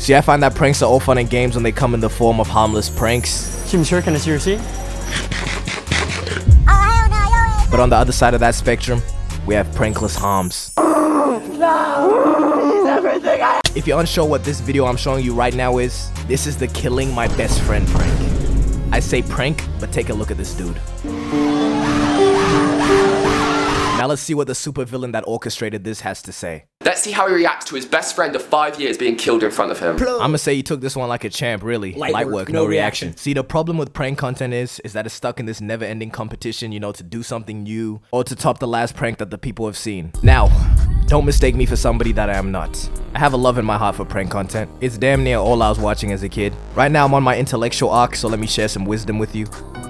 See, I find that pranks are all fun and games when they come in the form of harmless pranks. Can I see your receipt? But on the other side of that spectrum, we have Prankless Harms. No, everything If you're unsure what this video I'm showing you right now is, this is the killing my best friend prank. I say prank, but take a look at this dude. Now let's see what the supervillain that orchestrated this has to say. Let's see how he reacts to his best friend of 5 years being killed in front of him. I'ma say he took this one like a champ, really. Light work, no reaction. See, the problem with prank content is that it's stuck in this never-ending competition, you know, to do something new or to top the last prank that the people have seen. Now, don't mistake me for somebody that I am not. I have a love in my heart for prank content. It's damn near all I was watching as a kid. Right now I'm on my intellectual arc, so let me share some wisdom with you.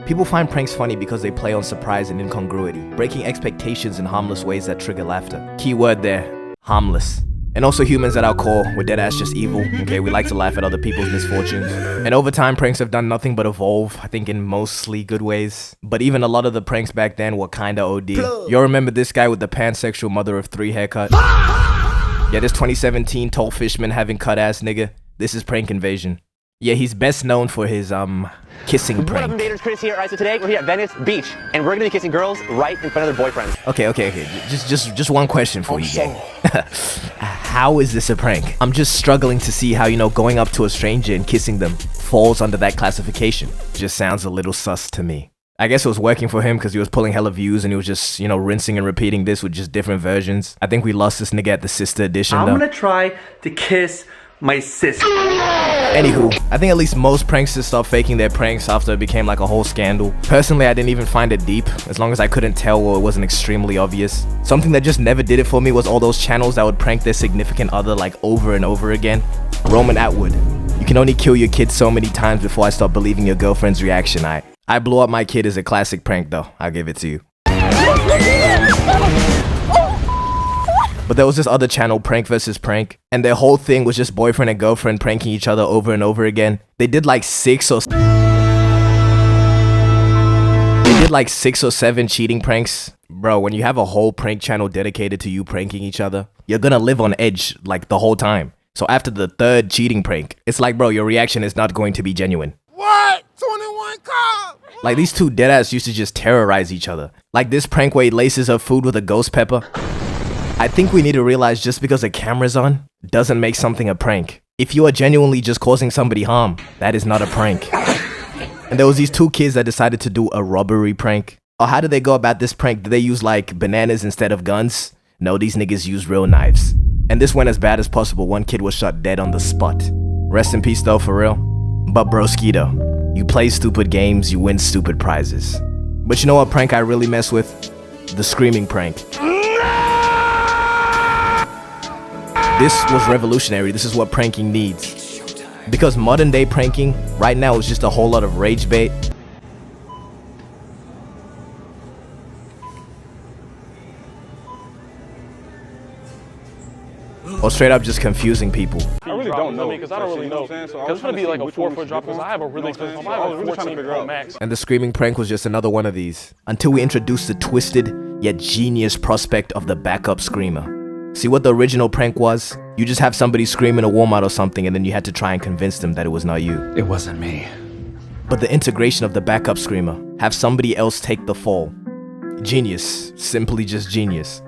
People find pranks funny because they play on surprise and incongruity, breaking expectations in harmless ways that trigger laughter. Key word there, harmless. And also humans at our core, we're deadass just evil, okay? We like to laugh at other people's misfortunes. And over time, pranks have done nothing but evolve, I think in mostly good ways. But even a lot of the pranks back then were kinda OD. Y'all remember this guy with the pansexual mother of 3 haircut? Yeah, this 2017 tall fishman having cut ass nigga. This is Prank Invasion. Yeah, he's best known for his, kissing prank. What up, Invaders? Chris here. Alright, so today we're here at Venice Beach, and we're gonna be kissing girls right in front of their boyfriends. Okay. Just one question for you, gang. How is this a prank? I'm just struggling to see how, you know, going up to a stranger and kissing them falls under that classification. Just sounds a little sus to me. I guess it was working for him because he was pulling hella views and he was just, you know, rinsing and repeating this with just different versions. I think we lost this nigga at the sister edition, though. I'm gonna try to kiss my sister. Anywho, I think at least most pranksters stopped faking their pranks after it became like a whole scandal. Personally, I didn't even find it deep, as long as I couldn't tell or it wasn't extremely obvious. Something that just never did it for me was all those channels that would prank their significant other like over and over again. Roman Atwood. You can only kill your kid so many times before I start believing your girlfriend's reaction. I blew up my kid is a classic prank though, I'll give it to you. But there was this other channel, Prank vs. Prank, and their whole thing was just boyfriend and girlfriend pranking each other over and over again. They did like 6 or 7 cheating pranks. Bro, when you have a whole prank channel dedicated to you pranking each other, you're gonna live on edge like the whole time. So after the 3rd cheating prank, it's like, bro, your reaction is not going to be genuine. What? 21 calls? Like these two deadass used to just terrorize each other. Like this prank where he laces up food with a ghost pepper. I think we need to realize just because a camera's on doesn't make something a prank. If you are genuinely just causing somebody harm, that is not a prank. And there was these 2 kids that decided to do a robbery prank. Oh, how did they go about this prank? Did they use like bananas instead of guns? No, these niggas used real knives. And this went as bad as possible. One kid was shot dead on the spot. Rest in peace though, for real. But broski though, you play stupid games, you win stupid prizes. But you know what prank I really mess with? The screaming prank. This was revolutionary. This is what pranking needs. Because modern day pranking right now is just a whole lot of rage bait. Or straight up just confusing people. I really don't know because I don't really know. Because it's gonna be like a 4-foot drop because I have a really expensive phone. I have a 14 Pro Max. And the screaming prank was just another one of these. Until we introduced the twisted yet genius prospect of the backup screamer. See what the original prank was? You just have somebody scream in a Walmart or something and then you had to try and convince them that it was not you. It wasn't me. But the integration of the backup screamer, have somebody else take the fall. Genius, simply just genius.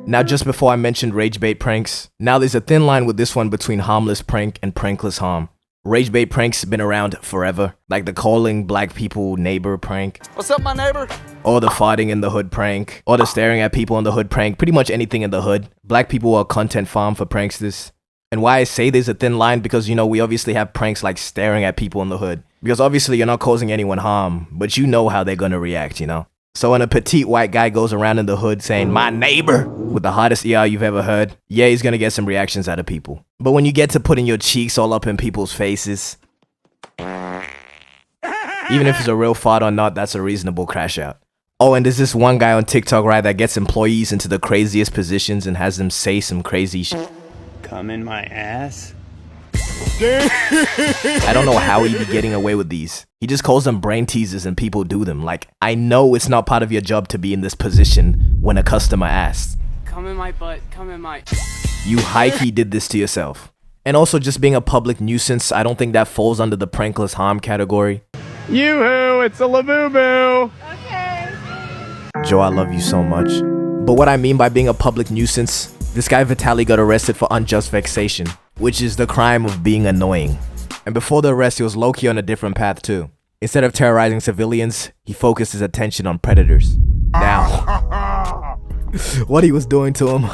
Now just before I mentioned rage bait pranks, now there's a thin line with this one between harmless prank and prankless harm. Rage bait pranks been around forever, like the calling black people neighbor prank. What's up, my neighbor? Or the farting in the hood prank, or the staring at people in the hood prank, pretty much anything in the hood. Black people are a content farm for pranksters. And why I say there's a thin line, because you know, we obviously have pranks like staring at people in the hood. Because obviously you're not causing anyone harm, but you know how they're gonna react, you know? So when a petite white guy goes around in the hood saying, "My neighbor," with the hottest ER you've ever heard, yeah, he's gonna get some reactions out of people. But when you get to putting your cheeks all up in people's faces, even if it's a real fart or not, that's a reasonable crash out. Oh, and there's this one guy on TikTok, right, that gets employees into the craziest positions and has them say some crazy shit. Come in my ass? I don't know how he'd be getting away with these. He just calls them brain teasers and people do them. Like, I know it's not part of your job to be in this position when a customer asks. Come in my butt, come in my... You high-key did this to yourself. And also just being a public nuisance, I don't think that falls under the prankless harm category. Yoo-hoo, it's a Labubu. Joe, I love you so much. But what I mean by being a public nuisance, this guy Vitaly got arrested for unjust vexation, which is the crime of being annoying. And before the arrest, he was low-key on a different path too. Instead of terrorizing civilians, he focused his attention on predators. Now, what he was doing to him,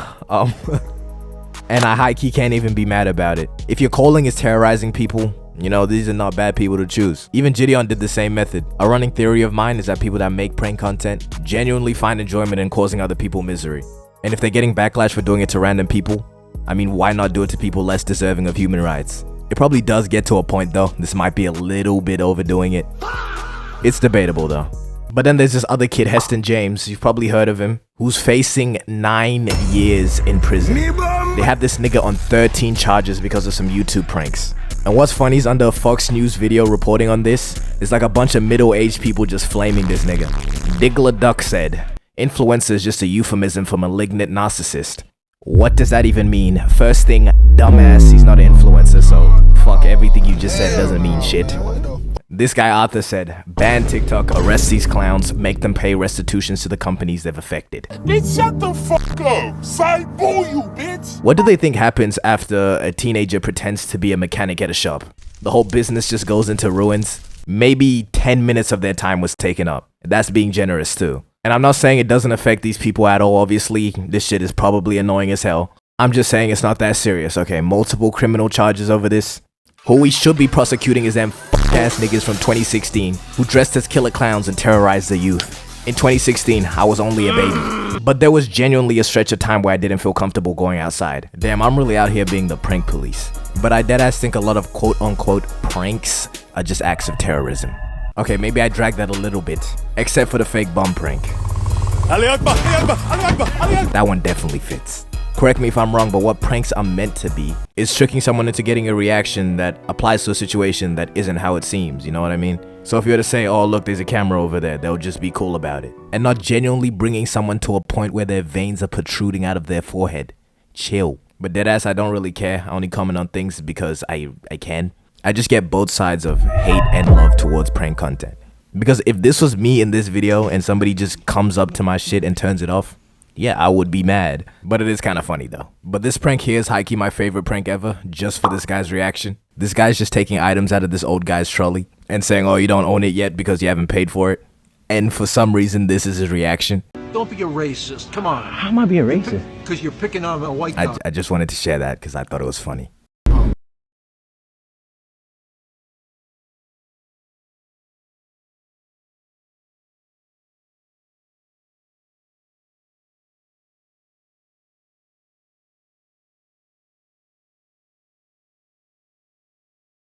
and I high-key can't even be mad about it. If your calling is terrorizing people, you know, these are not bad people to choose. Even Gideon did the same method. A running theory of mine is that people that make prank content genuinely find enjoyment in causing other people misery. And if they're getting backlash for doing it to random people, I mean, why not do it to people less deserving of human rights? It probably does get to a point though. This might be a little bit overdoing it. It's debatable though. But then there's this other kid, Heston James, you've probably heard of him, who's facing 9 years in prison. They have this nigga on 13 charges because of some YouTube pranks. And what's funny is under a Fox News video reporting on this, there's like a bunch of middle-aged people just flaming this nigga. Diggler Duck said, influencer is just a euphemism for malignant narcissist. What does that even mean? First thing, dumbass, he's not an influencer, so fuck, everything you just said doesn't mean shit. This guy Arthur said, ban TikTok, arrest these clowns, make them pay restitutions to the companies they've affected. Bitch, shut the fuck up. Side boo you, bitch. What do they think happens after a teenager pretends to be a mechanic at a shop? The whole business just goes into ruins? Maybe 10 minutes of their time was taken up. That's being generous too. And I'm not saying it doesn't affect these people at all, obviously. This shit is probably annoying as hell. I'm just saying it's not that serious, okay? Multiple criminal charges over this. Who we should be prosecuting is them f***ass niggas from 2016 who dressed as killer clowns and terrorized the youth. In 2016, I was only a baby. But there was genuinely a stretch of time where I didn't feel comfortable going outside. Damn, I'm really out here being the prank police. But I deadass think a lot of quote-unquote pranks are just acts of terrorism. Okay, maybe I dragged that a little bit. Except for the fake bum prank. That one definitely fits. Correct me if I'm wrong, but what pranks are meant to be is tricking someone into getting a reaction that applies to a situation that isn't how it seems, you know what I mean? So if you were to say, oh look, there's a camera over there, they'll just be cool about it. And not genuinely bringing someone to a point where their veins are protruding out of their forehead. Chill. But deadass, I don't really care. I only comment on things because I can. I just get both sides of hate and love towards prank content. Because if this was me in this video and somebody just comes up to my shit and turns it off, yeah, I would be mad. But it is kind of funny though. But this prank here is high-key my favorite prank ever, just for this guy's reaction. This guy's just taking items out of this old guy's trolley and saying, oh, you don't own it yet because you haven't paid for it. And for some reason, this is his reaction. Don't be a racist. Come on. How am I being racist? Because you're picking on a white guy. I just wanted to share that because I thought it was funny.